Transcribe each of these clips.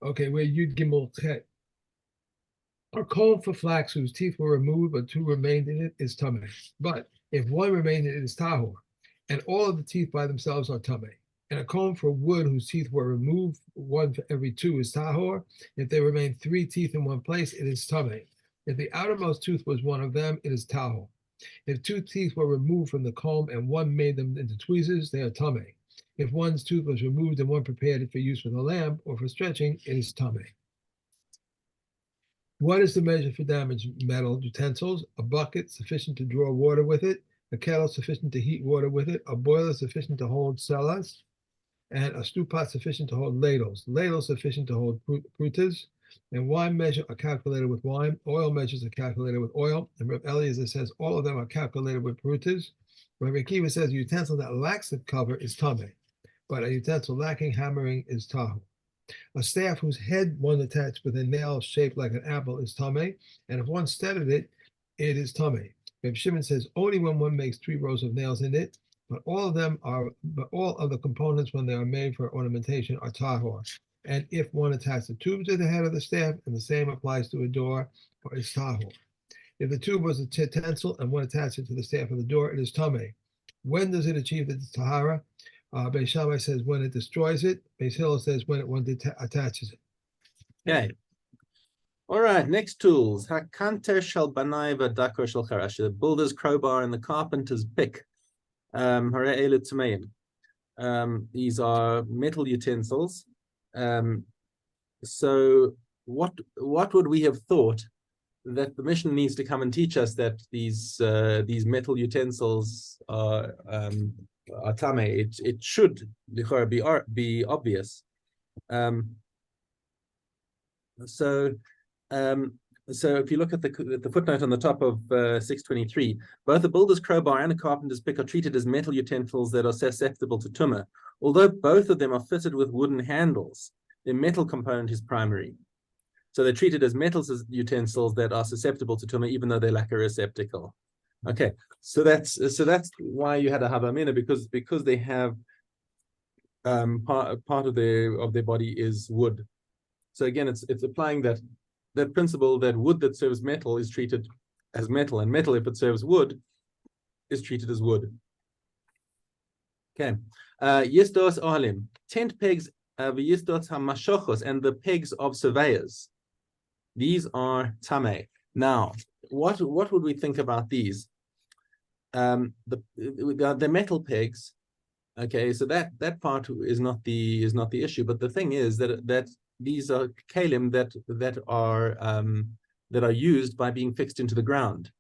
Okay, where Yud Gimel Chet. A comb for flax whose teeth were removed but two remained in it is tameh. But if one remained in it is tahor, and all of the teeth by themselves are tameh. And a comb for wood whose teeth were removed, one for every two is tahor. If there remain three teeth in one place, it is tameh. If the outermost tooth was one of them, it is tahor. If two teeth were removed from the comb and one made them into tweezers, they are tameh. If one's tooth was removed and one prepared it for use with a lamp or for stretching, it is tameh. What is the measure for damaged metal utensils? A bucket sufficient to draw water with it, a kettle sufficient to heat water with it, a boiler sufficient to hold cellars, and a stew pot sufficient to hold ladles, ladles sufficient to hold prutas, and wine measure are calculated with wine, oil measures are calculated with oil, and Reb Eliezer says all of them are calculated with prutas. Reb Akiva says a utensil that lacks the cover is tameh, but a utensil lacking hammering is tahu. A staff whose head one attached with a nail shaped like an apple is tameh, and if one studded it, it is tameh. Reb Shimon says only when one makes 3 rows of nails in it, but all of the components when they are made for ornamentation are tahor. And if one attaches a tube to the head of the staff, and the same applies to a door, or is tahor. If the tube was a utensil and one attached it to the staff of the door, it is tameh. When does it achieve the tahara? Beis Shammai says when it destroys it. Beis Hillel says when it attaches it. Okay. All right. Next tools: hakanter shel banai v'dakor shel charash. The builder's crowbar and the carpenter's pick. These are metal utensils. So what would we have thought that the Mishna needs to come and teach us that these metal utensils are tameh? It should be obvious. So if you look at the footnote on the top of 623, both the builder's crowbar and a carpenter's pick are treated as metal utensils that are susceptible to tumah. Although both of them are fitted with wooden handles, the metal component is primary. So they're treated as metal utensils that are susceptible to tumah, even though they lack a receptacle. Okay, so that's why you had a havamina, because they have part of their body is wood. So again, it's applying that principle that wood that serves metal is treated as metal, and metal, if it serves wood, is treated as wood. Okay, yisdos ohalim, tent pegs, v'yisdos hamashochos, and the pegs of surveyors. These are tameh. Now, what would we think about these? The metal pegs. Okay, so that part is not the issue. But the thing is that these are Keilim that are used by being fixed into the ground.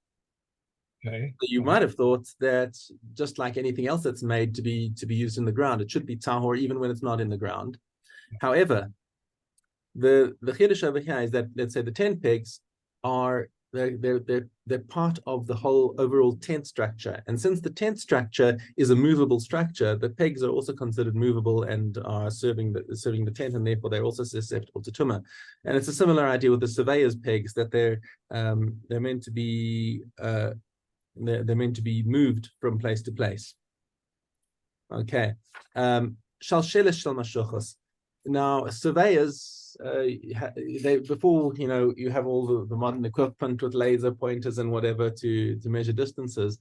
Okay. So you might have thought that just like anything else that's made to be used in the ground, it should be tahor even when it's not in the ground. However, the chiddush over here is that, let's say, the tent pegs are they're part of the whole overall tent structure, and since the tent structure is a movable structure, the pegs are also considered movable and are serving the tent, and therefore they're also susceptible to tumah. And it's a similar idea with the surveyor's pegs, that they're meant to be moved from place to place. Okay, shalsheles shel mashochos. Now, surveyors, before you have all the modern equipment with laser pointers and whatever to measure distances.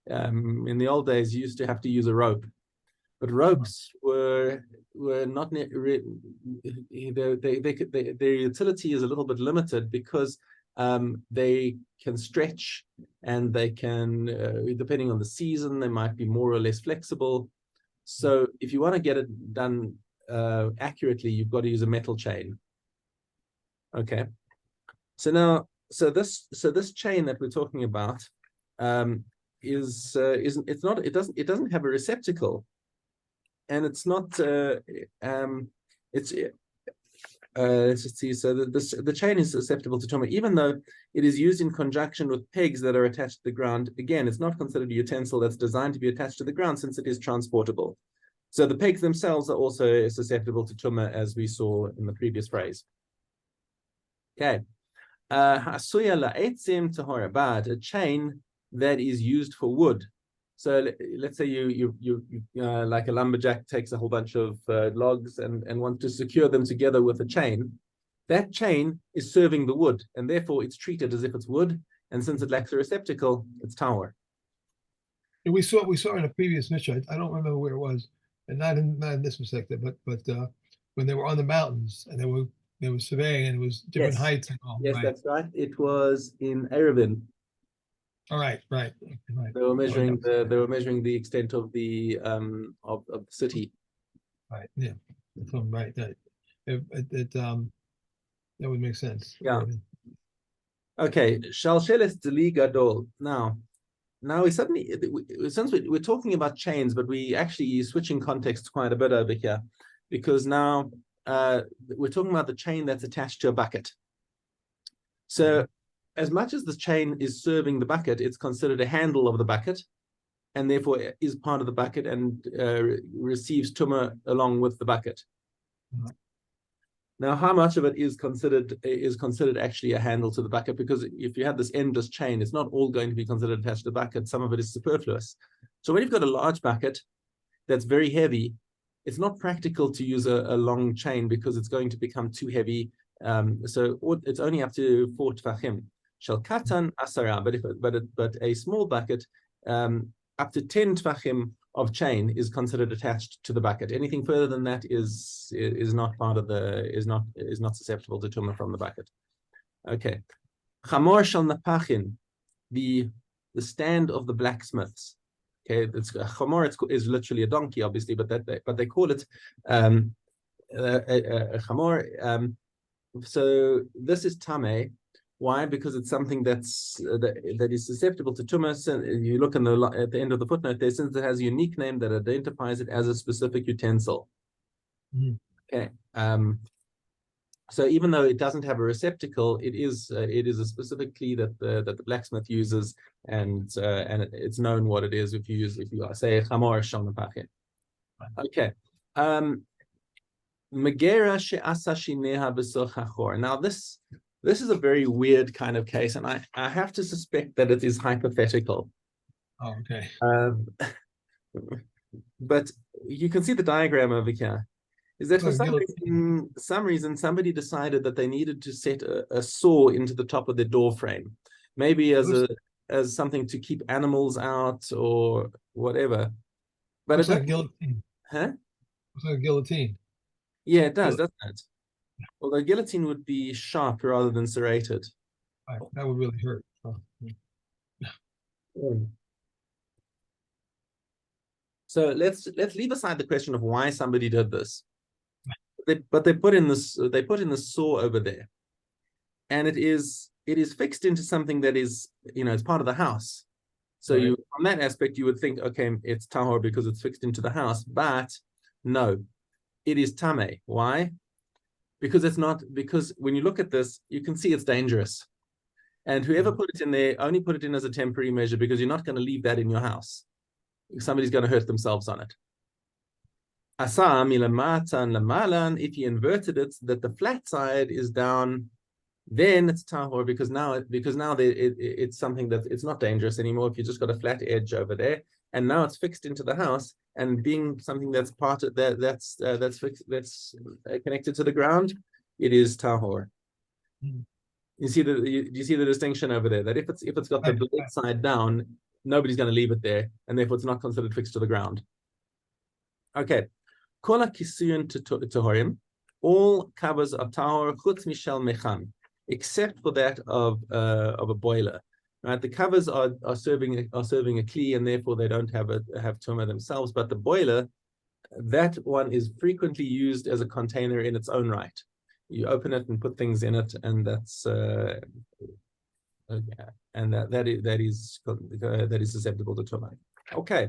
In the old days, you used to have to use a rope, but ropes were not their utility is a little bit limited, because they can stretch, and they can, depending on the season, they might be more or less flexible. So if you want to get it done accurately, you've got to use a metal chain. Okay, so this chain that we're talking about it doesn't have a receptacle, and it's not let's just see. So the chain is susceptible to tumah, even though it is used in conjunction with pegs that are attached to the ground. Again, it's not considered a utensil that's designed to be attached to the ground, since it is transportable. So the pegs themselves are also susceptible to tumah, as we saw in the previous phrase. Okay, hasuya la'etzim tahora, but a chain that is used for wood. So let's say you like a lumberjack takes a whole bunch of logs and wants to secure them together with a chain. that chain is serving the wood, and therefore it's treated as if it's wood. And since it lacks a receptacle, it's tahor. And we saw in a previous Mishna, I don't remember where it was, and not in this sector, but when they were on the mountains and they were surveying and it was different Yes. heights and all. Yes, Right. that's right. It was in Erevin. All right. They were measuring the extent of the city. Right. Yeah. Right. That would make sense. Yeah. Okay. Shalsheles deli gadol. Now we suddenly, since we're talking about chains, but we actually switching context quite a bit over here, because now we're talking about the chain that's attached to a bucket. So as much as the chain is serving the bucket, it's considered a handle of the bucket, and therefore is part of the bucket and receives tumah along with the bucket. Now, how much of it is considered actually a handle to the bucket? Because if you have this endless chain, it's not all going to be considered attached to the bucket. Some of it is superfluous. So when you've got a large bucket that's very heavy, it's not practical to use a long chain because it's going to become too heavy. So it's only up to 4 tfachim. Shel katan asara, but a small bucket up to 10 tfachim of chain is considered attached to the bucket. Anything further than that is not part of is not susceptible to tumah from the bucket. Okay. Chamor shel napachin, the stand of the blacksmiths. Okay, it's chamor is literally a donkey, obviously, but they call it a chamor. So this is tameh. Why? Because it's something that is susceptible to tumah. So you look at the end of the footnote there, since it has a unique name that identifies it as a specific utensil. Okay. So even though it doesn't have a receptacle, it is a specific kli that the blacksmith uses, and it's known what it is if you say chamor shel napachin. Okay. Megera she'asa shineha b'soch hachor. Now this is a very weird kind of case, and I have to suspect that it is hypothetical. Oh, okay. But you can see the diagram over here. Is that for some reason somebody decided that they needed to set a saw into the top of their door frame, maybe as something to keep animals out or whatever. But looks like a guillotine. Huh? Looks like a guillotine. Yeah, it does, doesn't it? Although guillotine would be sharp rather than serrated. Right, that would really hurt. So let's leave aside the question of why somebody did this. But they put in this saw over there, and it is fixed into something that is, it's part of the house. So right. On that aspect you would think, okay, it's tahor because it's fixed into the house, but no, it is tameh. Why? Because when you look at this, you can see it's dangerous. And whoever put it in there only put it in as a temporary measure, because you're not going to leave that in your house. Somebody's going to hurt themselves on it. Asam ilamatan lamalan, if you inverted it, that the flat side is down, then it's tahor, because now it's something that it's not dangerous anymore. If you just got a flat edge over there, and now it's fixed into the house, and being something that's part of that's fixed, that's connected to the ground, it is tahor. You see do you see the distinction over there? That if it's got the blade side down, nobody's going to leave it there, and therefore it's not considered fixed to the ground. Okay, kol kisuyun tahorim, all covers are tahor chutz mishel mechan, except for that of a boiler. Right, the covers are serving a kli, and therefore they don't have tumah themselves. But the boiler, that one is frequently used as a container in its own right. You open it and put things in it, and that's that is susceptible to tumah. Okay.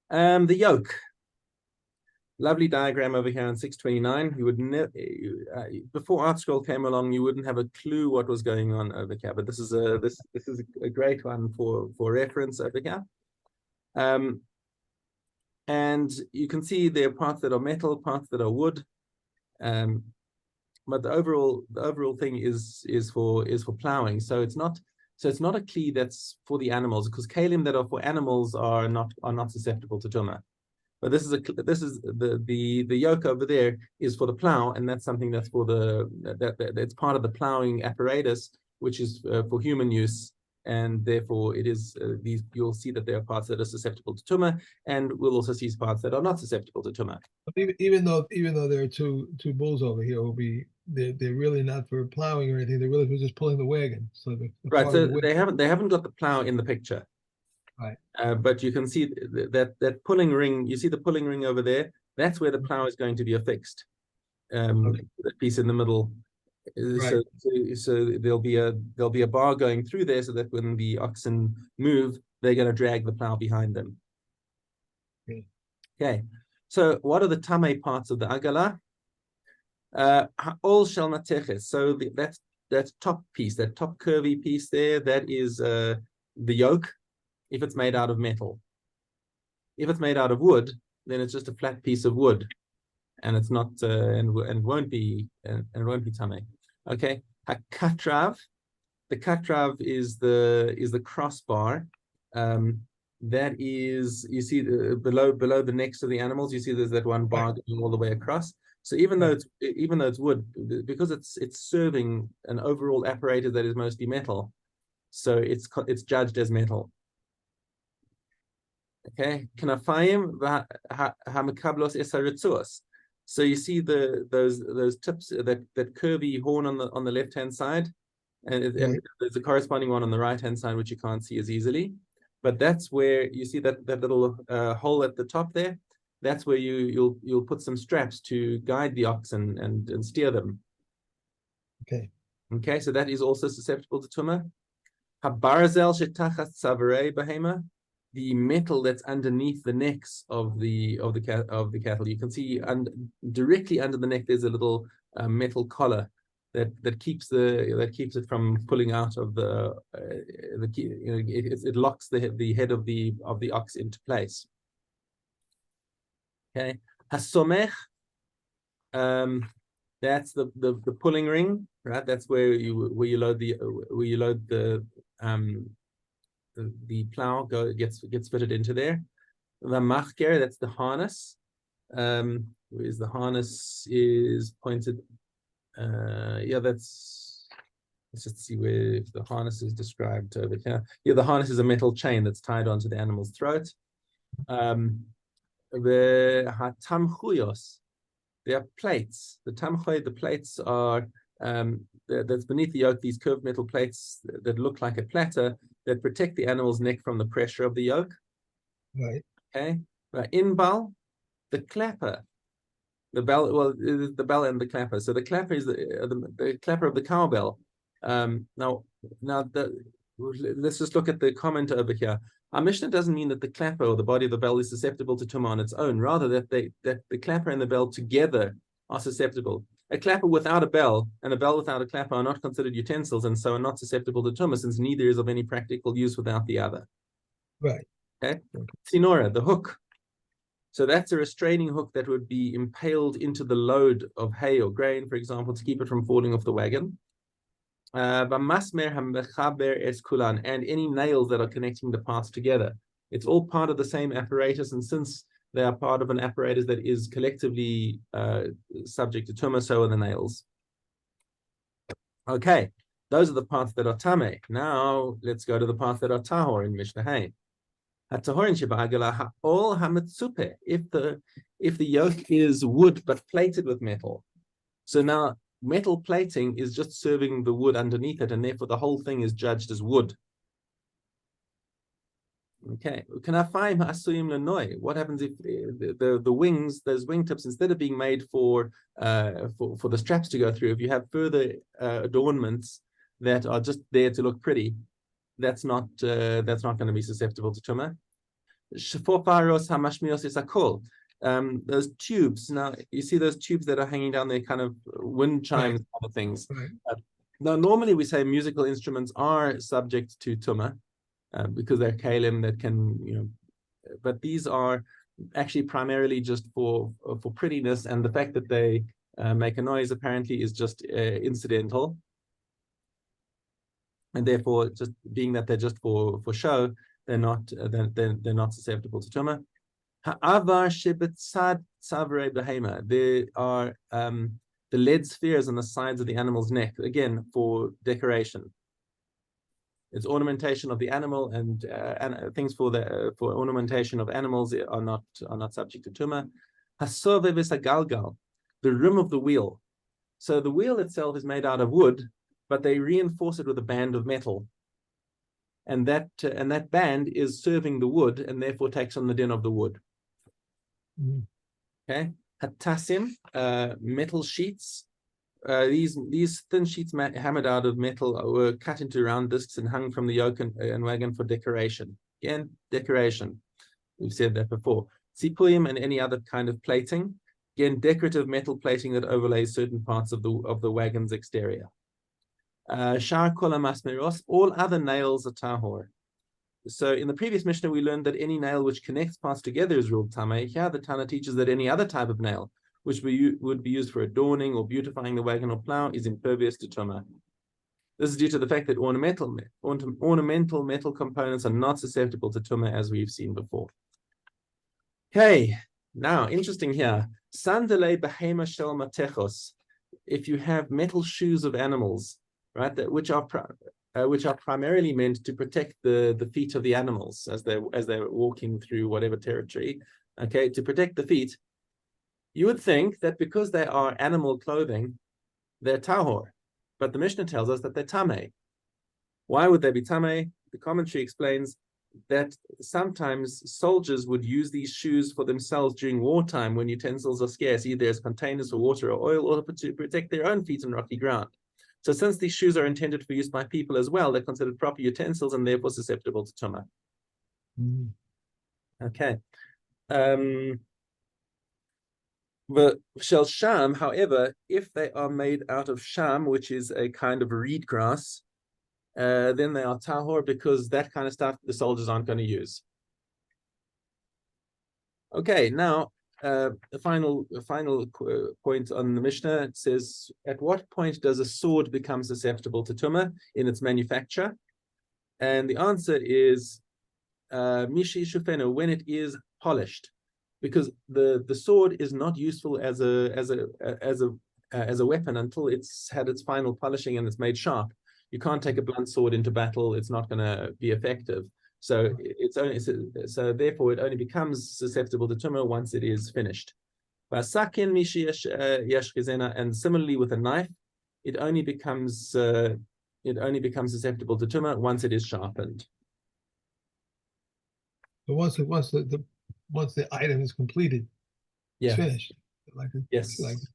The yoke. Lovely diagram over here on 629. You would never, before ArtScroll came along, you wouldn't have a clue what was going on over here. But this is a great one for reference over here. And you can see there are parts that are metal, parts that are wood. But the overall thing is for plowing. So it's not a kli that's for the animals, because Keilim that are for animals are not susceptible to tumah. But this is the yoke over there is for the plow, and that's something that's for that's part of the plowing apparatus, which is for human use, and therefore it is these. You'll see that there are parts that are susceptible to tumah, and we'll also see parts that are not susceptible to tumah. Even though there are two bulls over here, they're really not for plowing or anything. They're really for just pulling the wagon. So the Right. part So of the they haven't got the plow in the picture. Right. But you can see that pulling ring. You see the pulling ring over there. That's where the plow is going to be affixed. Okay. The piece in the middle. Right. So there'll be a bar going through there, so that when the oxen move, they're going to drag the plow behind them. Okay. Okay. So what are the tame parts of the agala? All shel mateches. So that top piece, that top curvy piece there, that is the yoke. If it's made out of metal. If it's made out of wood, then it's just a flat piece of wood, and it's not and won't be tame. Okay, katrav. The katrav is the crossbar. That is, you see below the necks of the animals. You see there's that one bar going all the way across. So even though it's wood, because it's serving an overall apparatus that is mostly metal, so it's judged as metal. Okay, kanafayim hamikablos esaritzuos. So you see those tips, that curvy horn on the left hand side, and there's a corresponding one on the right hand side which you can't see as easily. But that's where you see that little hole at the top there. That's where you'll put some straps to guide the oxen and steer them. Okay. Okay, so that is also susceptible to tumah. Habarazel shetachas tzavarei behema. The metal that's underneath the necks of the cattle, you can see directly under the neck. There's a little metal collar that keeps it from pulling out of it locks the head of the ox into place. Okay, hasomech, that's the pulling ring, right? That's where you load the plow gets fitted into there. The machger, that's the harness. Where's the harness is pointed? Let's just see where the harness is described over here. Yeah, the harness is a metal chain that's tied onto the animal's throat. The hatamchuyos, there are plates. The plates are that's beneath the yoke, these curved metal plates that look like a platter that protect the animal's neck from the pressure of the yoke. Right. Okay. Right. Inbal, the clapper, the bell. Well, the bell and the clapper. So the clapper is the clapper of the cowbell. Let's just look at the comment over here. Our Mishnah doesn't mean that the clapper or the body of the bell is susceptible to tumah on its own. Rather, that the clapper and the bell together are susceptible. A clapper without a bell and a bell without a clapper are not considered utensils, and so are not susceptible to tumah, since neither is of any practical use without the other. Right. Okay. Tzinora, the hook. So that's a restraining hook that would be impaled into the load of hay or grain, for example, to keep it from falling off the wagon. And any nails that are connecting the parts together. It's all part of the same apparatus, and since they are part of an apparatus that is collectively subject to tumah, so are the nails. Okay, those are the parts that are tameh. Now let's go to the parts that are tahor in Mishnah Hay. All hametzupe, if the yoke is wood but plated with metal. So now metal plating is just serving the wood underneath it, and therefore the whole thing is judged as wood. Okay, what happens if the wings, those wingtips, instead of being made for the straps to go through, if you have further adornments that are just there to look pretty, that's not going to be susceptible to tumah. Those tubes. Now you see those tubes that are hanging down there, kind of wind chimes, kind of things. Right. Now normally we say musical instruments are subject to tumah. Because they're Keilim that can, but these are actually primarily just for prettiness, and the fact that they make a noise apparently is just incidental, and therefore, just being that they're just for show, they're not susceptible to tumah. Ha'avar shebetzad tzavre behema. There are the lead spheres on the sides of the animal's neck, again for decoration. It's ornamentation of the animal, and things for ornamentation of animals are not subject to tumah. Hasove v'sagalgal, the rim of the wheel. So the wheel itself is made out of wood, but they reinforce it with a band of metal, and that band is serving the wood, and therefore takes on the din of the wood. Okay, hatasim, metal sheets. These thin sheets hammered out of metal were cut into round discs and hung from the yoke and wagon for decoration. Again, decoration. We've said that before. Sipuyim and any other kind of plating. Again, decorative metal plating that overlays certain parts of the wagon's exterior. Shar kol hamasmeros, all other nails are tahor. So in the previous Mishnah, we learned that any nail which connects parts together is ruled tameh. Here, the Tana teaches that any other type of nail, which would be used for adorning or beautifying the wagon or plow, is impervious to tumah. This is due to the fact that ornamental metal components are not susceptible to tumah, as we've seen before. Okay, now interesting here. Sandale behema shel matechos. If you have metal shoes of animals, right, which are primarily meant to protect the feet of the animals as they're walking through whatever territory, okay, to protect the feet, you would think that because they are animal clothing, they're tahor. But the Mishnah tells us that they're tameh. Why would they be tameh? The commentary explains that sometimes soldiers would use these shoes for themselves during wartime when utensils are scarce, either as containers for water or oil, or to protect their own feet on rocky ground. So since these shoes are intended for use by people as well, they're considered proper utensils and therefore susceptible to tumah. Okay. The shel sham, however, if they are made out of sham, which is a kind of reed grass, then they are tahor, because that kind of stuff the soldiers aren't going to use. Okay, now the final point on the Mishnah, it says, at what point does a sword become susceptible to tumah in its manufacture? And the answer is mishi shufenu, when it is polished, because the sword is not useful as a weapon until it's had its final polishing and it's made sharp. You can't take a blunt sword into battle; it's not going to be effective. So therefore it only becomes susceptible to tumah once it is finished. And similarly with a knife, it only becomes susceptible to tumah once it is sharpened. So once the item is completed, it's finished.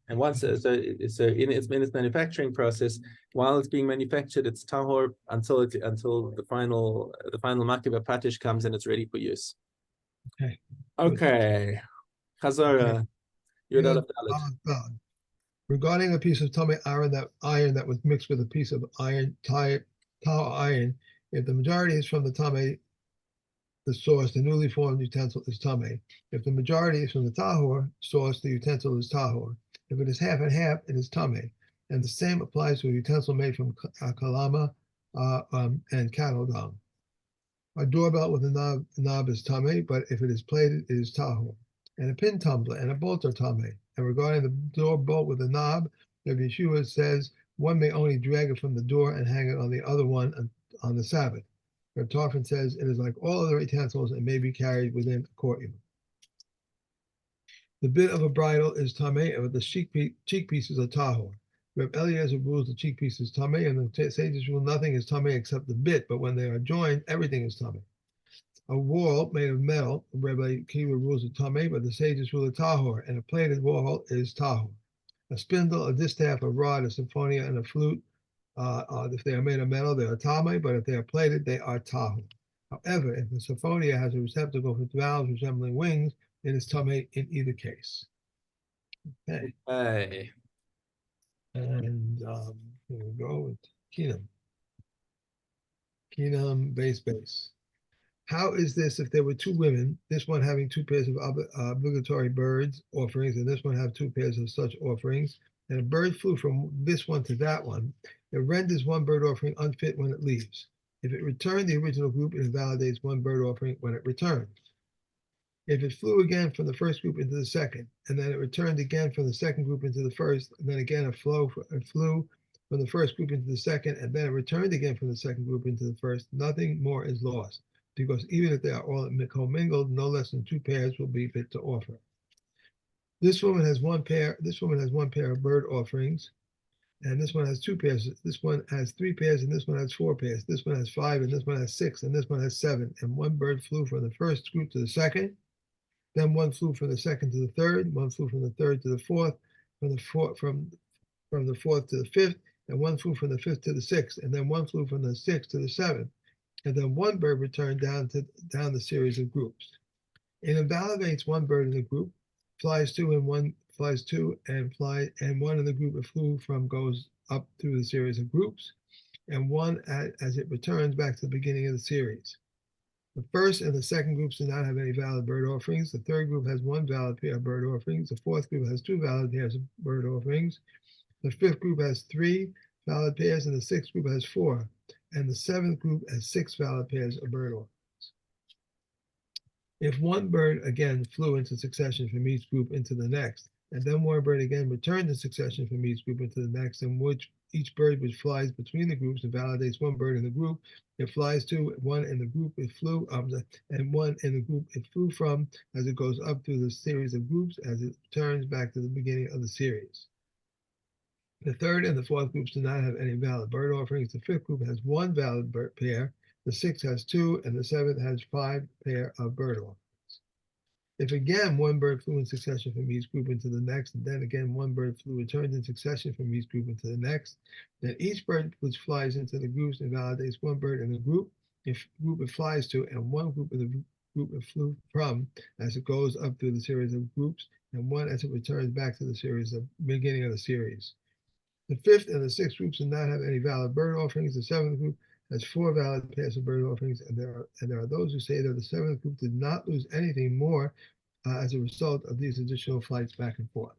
And once so in its manufacturing process, while it's being manufactured, it's tahor until the final makiba patish comes and it's ready for use. Okay. Chazara. Regarding a piece of tummy iron that was mixed with a piece of iron, tau iron, if the majority is from the tummy, the source, the newly formed utensil is tameh. If the majority is from the tahor source, the utensil is tahor. If it is half and half, it is tameh. And the same applies to a utensil made from kalama and cattle dung. A doorbell with a knob is tameh, but if it is plated, it is tahor. And a pin tumbler and a bolt are tameh. And regarding the door bolt with a knob, Rabbi Yeshua says one may only drag it from the door and hang it on the other one on the Sabbath. Reb Tarfon says it is like all other utensils and may be carried within a courtyard. The bit of a bridle is tameh, and the cheek pieces are tahor. Reb Eliezer rules the cheek piece is tameh, and the sages rule nothing is tameh except the bit, but when they are joined, everything is tameh. A wall made of metal, Rabbi Akiva rules the tameh, but the sages rule the tahor, and a plated wall is tahor. A spindle, a distaff, a rod, a symphonia, and a flute, if they are made of metal, they are tameh, but if they are plated, they are tahor. However, if the symphonia has a receptacle for valves resembling wings, it is tameh in either case. Okay. Hey. And here we go with Keilim. Keilim, base. How is this if there were two women, this one having two pairs of obligatory birds offerings, and this one have two pairs of such offerings, and a bird flew from this one to that one, it renders one bird offering unfit when it leaves. If it returned the original group, it invalidates one bird offering when it returns. If it flew again from the first group into the second, and then it returned again from the second group into the first, and then again it flew from the first group into the second, and then it returned again from the second group into the first, nothing more is lost, because even if they are all commingled, no less than 2 pairs will be fit to offer. This woman has one pair of bird offerings, and this one has 2 pairs. This one has 3 pairs, and this one has 4 pairs. This one has 5, and this one has 6, and this one has 7. And one bird flew from the first group to the second. Then one flew from the second to the third. One flew from the third to the fourth. From the fourth to the fifth. And one flew from the fifth to the sixth. And then one flew from the sixth to the seventh. And then one bird returned down the series of groups. It invalidates one bird in the group, flies 2 and one flies 2, and one in the group it flew from goes up through the series of groups, and one as it returns back to the beginning of the series. The first and the second groups do not have any valid bird offerings. The third group has 1 valid pair of bird offerings. The fourth group has 2 valid pairs of bird offerings. The fifth group has 3 valid pairs, and the sixth group has 4. And the seventh group has 6 valid pairs of bird offerings. If one bird again flew into succession from each group into the next, and then one bird again returned in succession from each group into the next, in which each bird which flies between the groups and validates one bird in the group, it flies to one in the group it flew, and one in the group it flew from as it goes up through the series of groups as it turns back to the beginning of the series. The third and the fourth groups do not have any valid bird offerings. The fifth group has 1 valid bird pair. The sixth has 2, and the seventh has 5 pair of bird offerings. If again one bird flew in succession from each group into the next, and then again one bird returned in succession from each group into the next, then each bird which flies into the groups invalidates one bird in the group it flies to, and one group of the group it flew from as it goes up through the series of groups, and one as it returns back to the series of beginning of the series. The fifth and the sixth groups do not have any valid bird offerings. The seventh group has 4 valid pairs of bird offerings, and there are those who say that the seventh group did not lose anything more as a result of these additional flights back and forth.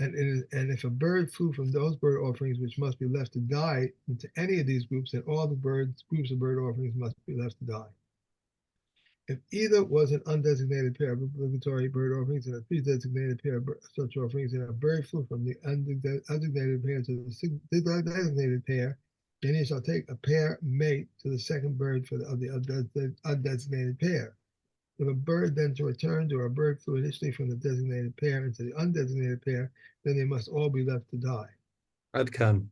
And if a bird flew from those bird offerings which must be left to die into any of these groups, then all the groups of bird offerings must be left to die. If either was an undesignated pair of obligatory bird offerings and a pre-designated pair of such offerings, and a bird flew from the undesignated pair to the designated pair, then he shall take a pair mate to the second bird of the undesignated pair. If a bird then returned, or a bird flew initially from the designated pair into the undesignated pair, then they must all be left to die. Ad kan.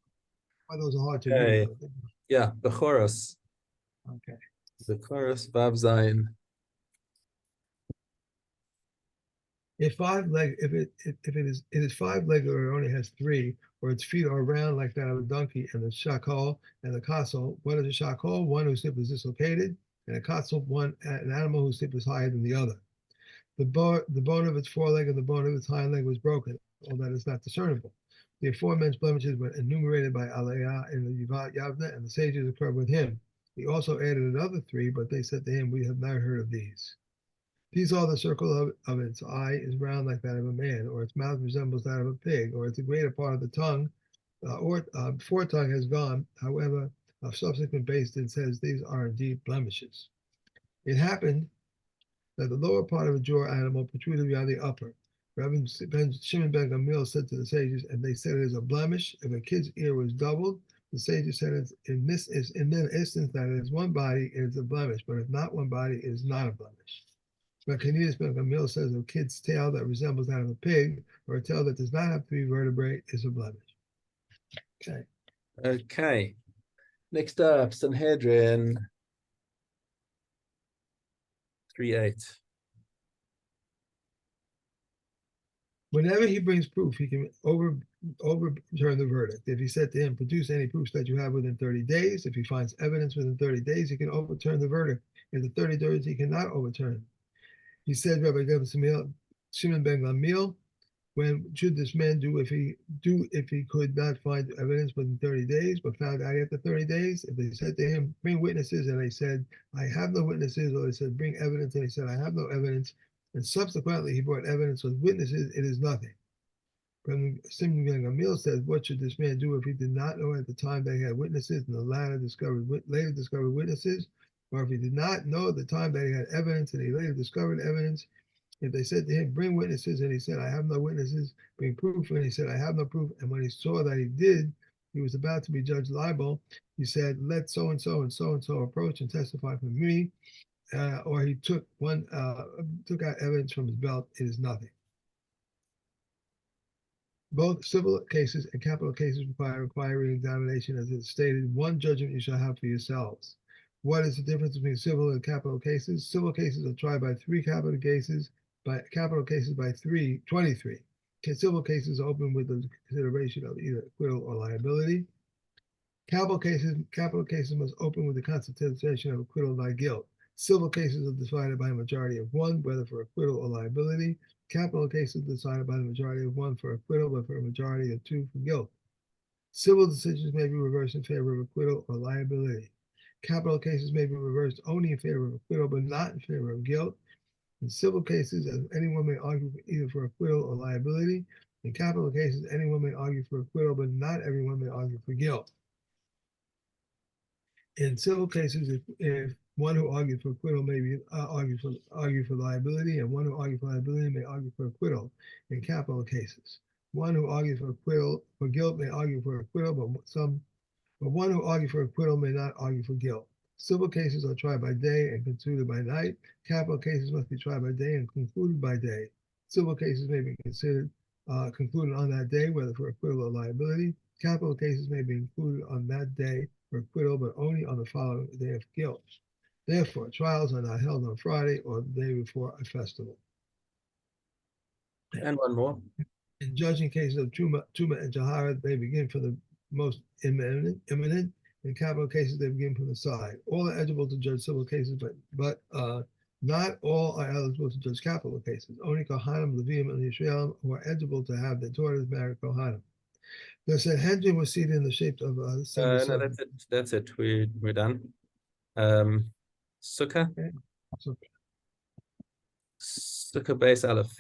Why those are hard to Okay. do. Yeah, Bechoros. Okay. Bechoros Vav Zayin. If it is 5-legged or it only has 3, or its feet are round like that of a donkey, and the shakal and the kasal, what is a shakal? One whose hip is dislocated, and a kasal, an animal whose hip is higher than the other. The bone of its foreleg and the bone of its hind leg was broken, all that is not discernible. The aforementioned blemishes were enumerated by Aliyah in the Yuvat Yavna, and the sages occurred with him. He also added another 3, but they said to him, "We have not heard of these." These are the circle of its eye is round like that of a man, or its mouth resembles that of a pig, or its greater part of the tongue, foretongue has gone. However, a subsequent base then says these are indeed blemishes. It happened that the lower part of a jaw animal protruded beyond the upper. Rabbi Shimon ben Gamliel said to the sages, and they said it is a blemish. If a kid's ear was doubled, the sages said in this instance that it is one body, it is a blemish, but if not one body, it is not a blemish. But Cornelius ben Gamliel says a kid's tail that resembles that of a pig, or a tail that does not have 3 vertebrae, is a blemish. Okay. Okay. Next up, Sanhedrin 3:8. Whenever he brings proof, he can overturn the verdict. If he said to him, "Produce any proofs that you have within 30 days," if he finds evidence within 30 days, he can overturn the verdict. In the 30 days, he cannot overturn. He said, Rabbi Shimon ben Gamliel, when should this man do if he could not find evidence within 30 days, but found out after 30 days? If they said to him, "Bring witnesses," and they said, "I have no witnesses," or they said, "Bring evidence," and he said, "I have no evidence," and subsequently he brought evidence with witnesses, it is nothing. Shimon ben Gamliel says, "What should this man do if he did not know at the time they had witnesses, and the later discovered witnesses? or if he did not know at the time that he had evidence and he later discovered evidence, if they said to him, bring witnesses, and he said, I have no witnesses, bring proof, and he said, I have no proof, and when he saw that he did, he was about to be judged liable, he said, let so-and-so and so-and-so approach and testify for me, or he took out evidence from his belt, it is nothing. Both civil cases and capital cases require re-examination, as it stated, one judgment you shall have for yourselves. What is the difference between civil and capital cases? Civil cases are tried by 3 capital cases, by 23. Civil cases are open with the consideration of either acquittal or liability. Capital cases must open with the constitution of acquittal by guilt. Civil cases are decided by a majority of 1, whether for acquittal or liability. Capital cases decided by the majority of 1 for acquittal, but for a majority of 2 for guilt. Civil decisions may be reversed in favor of acquittal or liability. Capital cases may be reversed only in favor of acquittal, but not in favor of guilt. In civil cases, anyone may argue either for acquittal or liability. In capital cases, anyone may argue for acquittal, but not everyone may argue for guilt. In civil cases, if one who argued for acquittal may be argue for liability, and one who argued for liability may argue for acquittal. In capital cases, one who argued for guilt may argue for acquittal, but one who argued for acquittal may not argue for guilt. Civil cases are tried by day and concluded by night. Capital cases must be tried by day and concluded by day. Civil cases may be considered concluded on that day, whether for acquittal or liability. Capital cases may be included on that day for acquittal, but only on the following day of guilt. Therefore, trials are not held on Friday or the day before a festival. And one more. In judging cases of Tuma and Jahara, they begin from the most imminent. In capital cases, they begin from the side. All are eligible to judge civil cases, but not all are eligible to judge capital cases. Only Kohanim, Levim, and Yisraelim who are eligible to have their daughters marry Kohanim. The Sanhedrin was seated in the shape of a No, that's it. That's it. We're done. Sukkah. Okay. So, Sukkah base Aleph.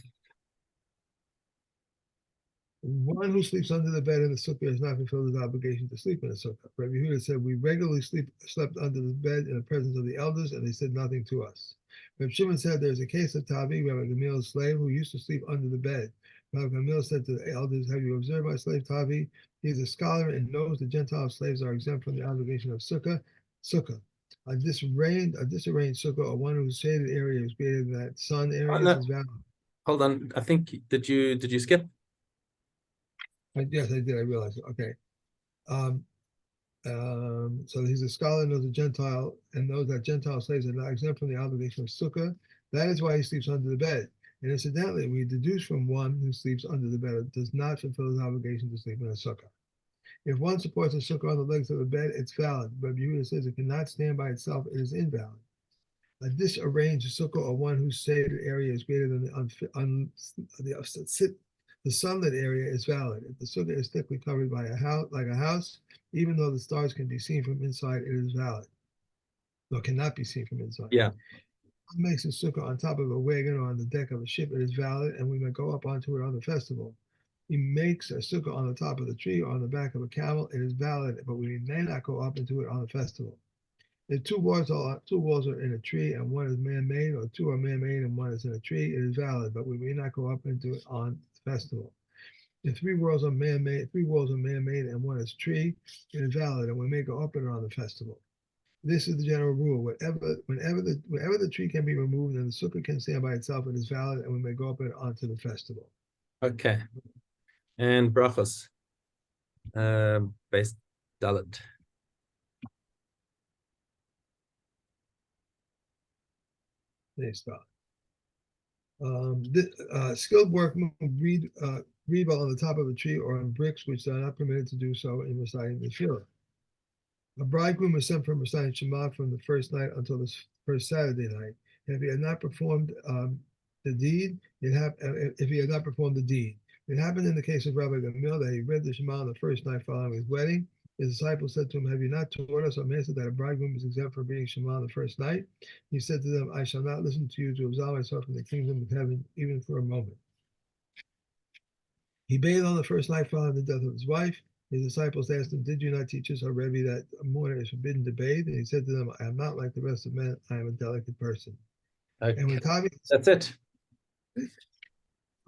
one who sleeps under the bed in the sukkah has not fulfilled his obligation to sleep in the sukkah. Rabbi Yehuda said, we regularly slept under the bed in the presence of the elders, and they said nothing to us. Rabbi Shimon said, there's a case of Tavi, Rabbi Gamliel's slave, who used to sleep under the bed. Rabbi Gamliel said to the elders, have you observed my slave Tavi? He is a scholar and knows the Gentile slaves are exempt from the obligation of sukkah. A disarranged sukkah, or one whose shaded area is greater than that sun area, no. is valid. Hold on. I think did you skip? Yes, I did. I realized it. Okay. So he's a scholar, knows a Gentile, and knows that Gentile slaves are not exempt from the obligation of sukkah. That is why he sleeps under the bed. And incidentally, we deduce from one who sleeps under the bed does not fulfill his obligation to sleep in a sukkah. If one supports a sukkah on the legs of the bed, it's valid. But Yehuda says it cannot stand by itself, it is invalid. A disarranged sukkah, or one whose shaded area is greater than the sunlit area, is valid. If the sukkah is thickly covered by a house, even though the stars can be seen from inside, it is valid. No, cannot be seen from inside. Yeah. One makes a sukkah on top of a wagon or on the deck of a ship, it is valid, and we may go up onto it on the festival. He makes a sukkah on the top of the tree or on the back of a camel, it is valid, but we may not go up into it on the festival. If two walls are in a tree and one is man-made, or 2 are man-made and 1 is in a tree, it is valid, but we may not go up into it on the festival. If 3 walls are man-made, and 1 is tree, it is valid, and we may go up in it on the festival. This is the general rule. Whenever the tree can be removed and the sukkah can stand by itself, it is valid, and we may go up it onto the festival. Okay. And brachos. Base Dalet. They stop. Skilled workmen read while on the top of a tree or on bricks, which are not permitted to do so in reciting the Shira. A bridegroom is sent from reciting Shema from the first night until the first Saturday night. If he had not performed the deed, it happened in the case of Rabbi Gamliel that he read the Shema on the first night following his wedding. His disciples said to him, have you not taught us, O Master, that a bridegroom is exempt from reading Shema on the first night? He said to them, I shall not listen to you to absolve myself from the kingdom of heaven, even for a moment. He bathed on the first night following the death of his wife. His disciples asked him, "Did you not teach us, O Rebbe, that a mourner is forbidden to bathe?" And he said to them, "I am not like the rest of men. I am a delicate person." Okay. And when Tavi, That's it.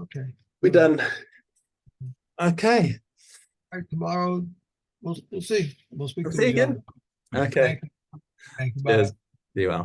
okay, We're done. Okay. all right, tomorrow we'll see. We'll speak We'll to see you each again. other. Okay. Thank you. Bye. Cheers. See you well.